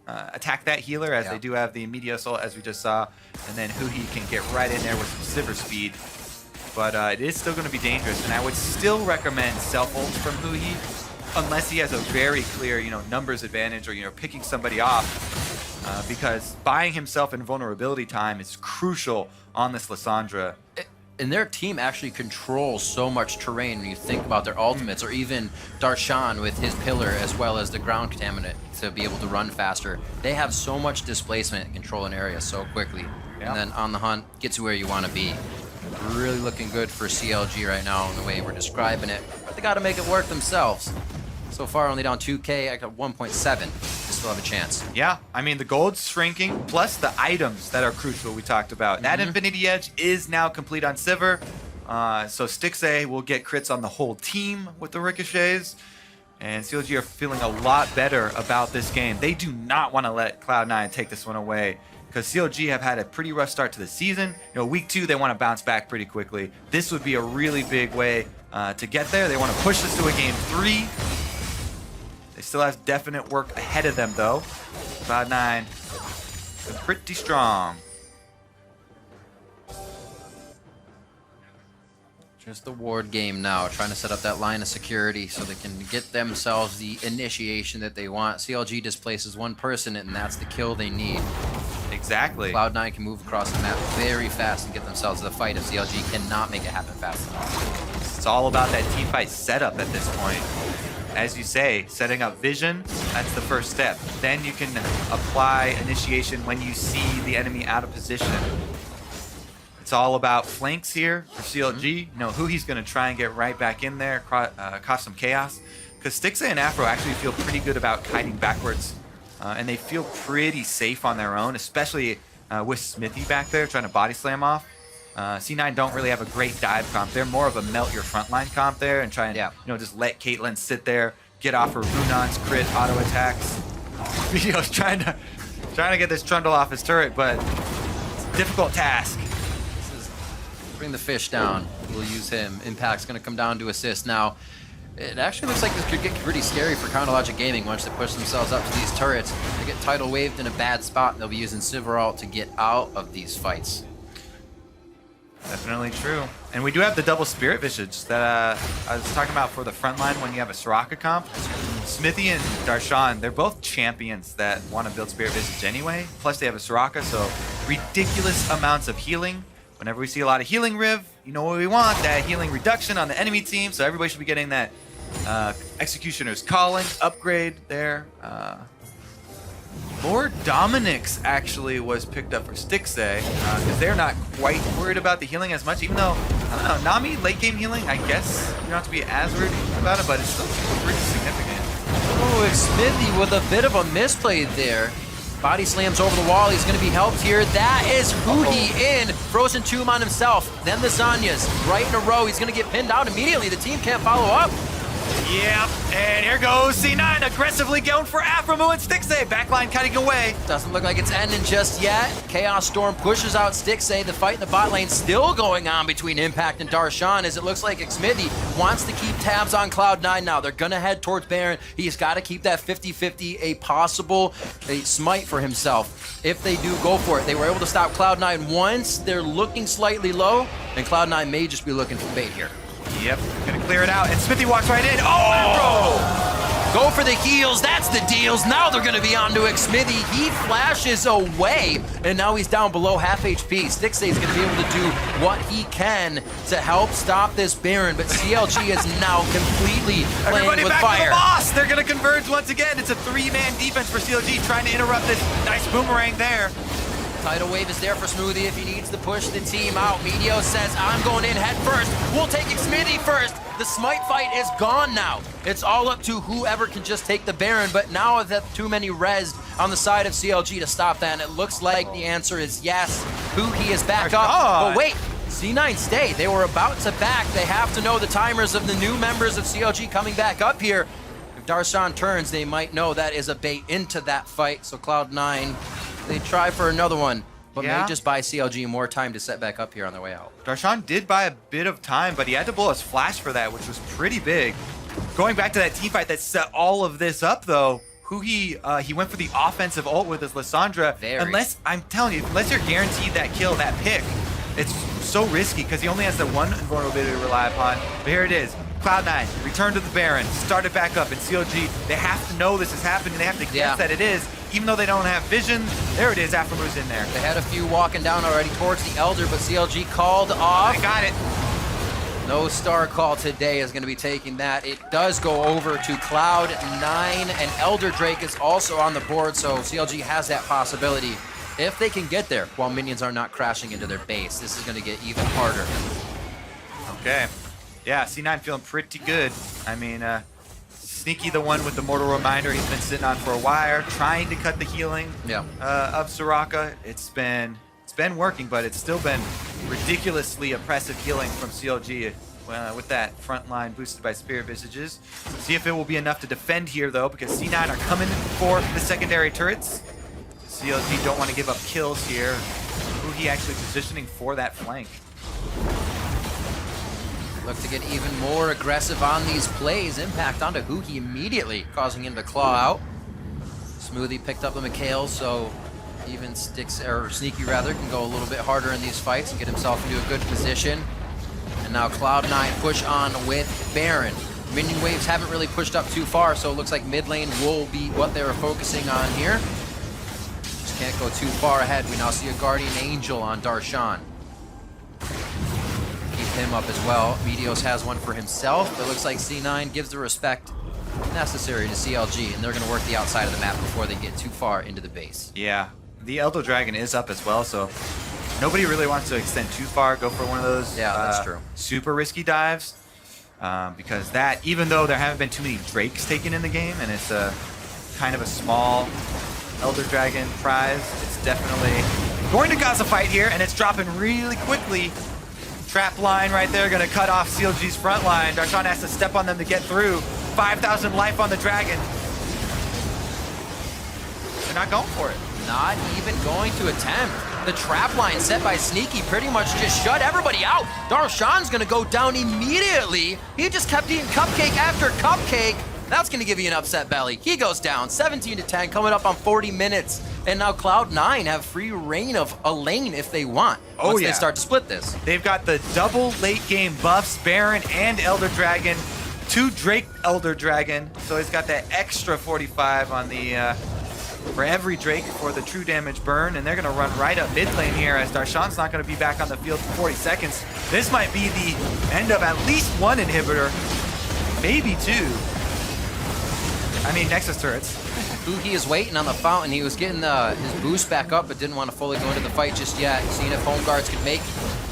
B: attack that healer, as they do have the immediate assault, as we just saw. And then Huhi can get right in there with some Sivir speed. But it is still going to be dangerous, and I would still recommend self-ults from Huhi, unless he has a very clear, numbers advantage, or, picking somebody off, because buying himself invulnerability time is crucial on this Lissandra.
A: And their team actually controls so much terrain when you think about their ultimates, or even Darshan with his pillar as well as the ground contaminant to be able to run faster. They have so much displacement and control an area so quickly. And then on the hunt, get to where you want to be. Really looking good for CLG right now in the way we're describing it. But they got to make it work themselves. So far, only down 2K. I got 1.7. They still have a chance.
B: Yeah, I mean, the gold's shrinking, plus the items that are crucial we talked about. That Infinity Edge is now complete on Sivir. So Stixxay will get crits on the whole team with the ricochets. And CLG are feeling a lot better about this game. They do not want to let Cloud9 take this one away, because CLG have had a pretty rough start to the season. Week 2, they want to bounce back pretty quickly. This would be a really big way to get there. They want to push this to a game 3. They still have definite work ahead of them, though. Cloud9 is pretty strong.
A: Just the ward game now, trying to set up that line of security so they can get themselves the initiation that they want. CLG displaces one person, and that's the kill they need.
B: Exactly.
A: Cloud9 can move across the map very fast and get themselves to the fight if CLG cannot make it happen fast enough.
B: It's all about that teamfight setup at this point. As you say, setting up vision, that's the first step. Then you can apply initiation when you see the enemy out of position. It's all about flanks here for CLG. Who he's going to try and get right back in there, cause some chaos. Because Stixxay and Afro actually feel pretty good about kiting backwards. And they feel pretty safe on their own, especially with Smithy back there trying to body slam off. C9 don't really have a great dive comp. They're more of a melt your frontline comp there and try and just let Caitlyn sit there, get off her Runon's crit auto attacks. Vito's trying to get this Trundle off his turret, but it's a difficult task.
A: Bring the fish down. We'll use him. Impact's going to come down to assist now. It actually looks like this could get pretty scary for Chronologic Gaming once they push themselves up to these turrets. They get tidal waved in a bad spot, and they'll be using Sivir ult to get out of these fights.
B: Definitely true. And we do have the double Spirit Visage that I was talking about for the front line when you have a Soraka comp. Smithy and Darshan, they're both champions that want to build Spirit Visage anyway. Plus they have a Soraka, so ridiculous amounts of healing. Whenever we see a lot of healing Riv, you know what we want, that healing reduction on the enemy team. So everybody should be getting that Executioner's Calling upgrade there. Lord Dominic's actually was picked up for Stixxay because they're not quite worried about the healing as much, even though, I don't know, Nami late game healing, I guess you don't have to be as worried about it, but it's still pretty significant.
A: Oh, it's Smithy with a bit of a misplay there. Body slams over the wall. He's going to be helped here. That is Huhi in. Frozen Tomb on himself. Then the Zanyas right in a row. He's going to get pinned out immediately. The team can't follow up.
B: Yep, and here goes C9 aggressively going for Aframu and Stixay. Backline cutting away.
A: Doesn't look like it's ending just yet. Chaos Storm pushes out Stixay. The fight in the bot lane still going on between Impact and Darshan, as it looks like Xmithie wants to keep tabs on Cloud9 now. They're going to head towards Baron. He's got to keep that 50-50, a possible smite for himself. If they do go for it, they were able to stop Cloud9 once. They're looking slightly low, and Cloud9 may just be looking for bait here.
B: Yep, gonna clear it out, and Smithy walks right in. Oh!
A: Go for the heals, that's the deals. Now they're gonna be on to Xmithie. He flashes away, and now he's down below half HP. Stixay's gonna be able to do what he can to help stop this Baron, but CLG is now completely playing
B: Everybody
A: with
B: back
A: fire.
B: to the boss! They're gonna converge once again. It's a 3-man defense for CLG, trying to interrupt this nice boomerang there.
A: Tidal Wave is there for Smoothie if he needs to push the team out. Meteos says, I'm going in head first. We'll take Xmithie first. The smite fight is gone now. It's all up to whoever can just take the Baron, but now that too many res on the side of CLG to stop that, and it looks like the answer is yes. He is back up. But wait, C9 stay. They were about to back. They have to know the timers of the new members of CLG coming back up here. If Darshan turns, they might know that is a bait into that fight. So Cloud9, they try for another one, but may just buy CLG more time to set back up here on their way out.
B: Darshan did buy a bit of time, but he had to blow his flash for that, which was pretty big. Going back to that team fight that set all of this up, though, he went for the offensive ult with his Lissandra. Unless, I'm telling you, unless you're guaranteed that kill, that pick, it's so risky because he only has the one invulnerability to rely upon. But here it is. Cloud9, return to the Baron, start it back up in CLG. They have to know this is happening. They have to guess that it is. Even though they don't have vision, there it is, Aframu's in there.
A: They had a few walking down already towards the Elder, but CLG called off.
B: They got it.
A: No star call today is going to be taking that. It does go over to Cloud9, and Elder Drake is also on the board, so CLG has that possibility. If they can get there while minions are not crashing into their base, this is going to get even harder.
B: Okay. Yeah, C9 feeling pretty good. I mean, Sneaky, the one with the Mortal Reminder, he's been sitting on for a while, trying to cut the healing of Soraka. It's been working, but it's still been ridiculously oppressive healing from CLG with that front line boosted by Spirit Visages. See if it will be enough to defend here, though, because C9 are coming for the secondary turrets. CLG don't want to give up kills here. He actually positioning for that flank.
A: Look to get even more aggressive on these plays. Impact onto Huhi immediately, causing him to claw out. Smoothie picked up the Mikhail, so even Sneaky rather, can go a little bit harder in these fights and get himself into a good position. And now Cloud9 push on with Baron. Minion waves haven't really pushed up too far, so it looks like mid lane will be what they were focusing on here. Just can't go too far ahead. We now see a Guardian Angel on Darshan. Him up as well. Meteos has one for himself, but it looks like C9 gives the respect necessary to CLG, and they're going to work the outside of the map before they get too far into the base.
B: Yeah, the Elder Dragon is up as well, so nobody really wants to extend too far, go for one of those
A: that's true.
B: Super risky dives, because that, even though there haven't been too many Drakes taken in the game, and it's a kind of a small Elder Dragon prize, it's definitely going to cause a fight here, and it's dropping really quickly. Trap line right there, gonna cut off CLG's front line. Darshan has to step on them to get through. 5,000 life on the Dragon. They're not going for it.
A: Not even going to attempt. The trap line set by Sneaky pretty much just shut everybody out. Darshan's gonna go down immediately. He just kept eating cupcake after cupcake. That's gonna give you an upset belly. He goes down, 17-10, coming up on 40 minutes. And now Cloud9 have free reign of a lane if they want. Once they start to split this.
B: They've got the double late game buffs, Baron and Elder Dragon. 2 Drake Elder Dragon. So he's got that extra 45 on the for every Drake for the true damage burn. And they're gonna run right up mid lane here as Darshan's not gonna be back on the field for 40 seconds. This might be the end of at least one inhibitor, maybe 2. I mean, Nexus turrets.
A: He is waiting on the fountain. He was getting his boost back up, but didn't want to fully go into the fight just yet. Seeing if home guards could make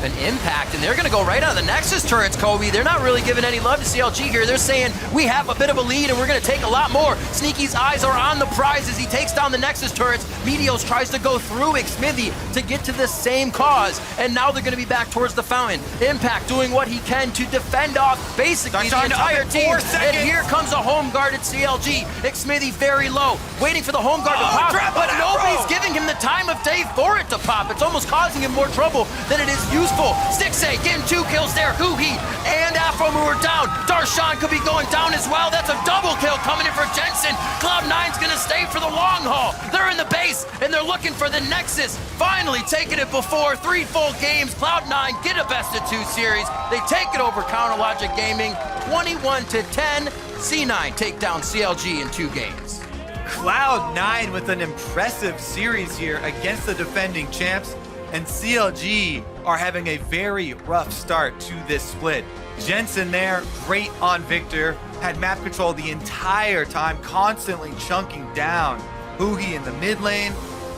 A: an impact, and they're going to go right on the Nexus turrets, Kobe. They're not really giving any love to CLG here. They're saying, we have a bit of a lead, and we're going to take a lot more. Sneaky's eyes are on the prize as he takes down the Nexus turrets. Meteos tries to go through Xmithy to get to the same cause, and now they're going to be back towards the fountain. Impact doing what he can to defend off basically the entire team. And here comes a home guarded CLG. Xmithy very low, waiting for the home guard to pop, but nobody's giving him the time of day for it to pop. It's almost causing him more trouble than it is useful. Stixxay getting 2 kills there. Huhi and Afromu are down. Darshan could be going down as well. That's a double kill coming in for Jensen. Cloud9's gonna stay for the long haul. They're in the base and they're looking for the Nexus. Finally taking it before 3 full games. Cloud9 get a best of 2 series. They take it over Counterlogic Gaming, 21-10. C9 take down CLG in 2 games.
B: Cloud9 with an impressive series here against the defending champs, and CLG are having a very rough start to this split. Jensen there, great on Victor, had map control the entire time, constantly chunking down Huhi in the mid lane.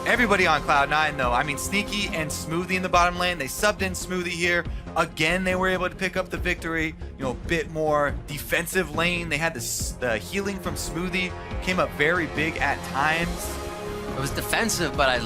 B: Everybody on Cloud9 though, I mean Sneaky and Smoothie in the bottom lane. They subbed in Smoothie here. Again, they were able to pick up the victory. You know, a bit more defensive lane. They had the healing from Smoothie, came up very big at times.
A: It was defensive, but I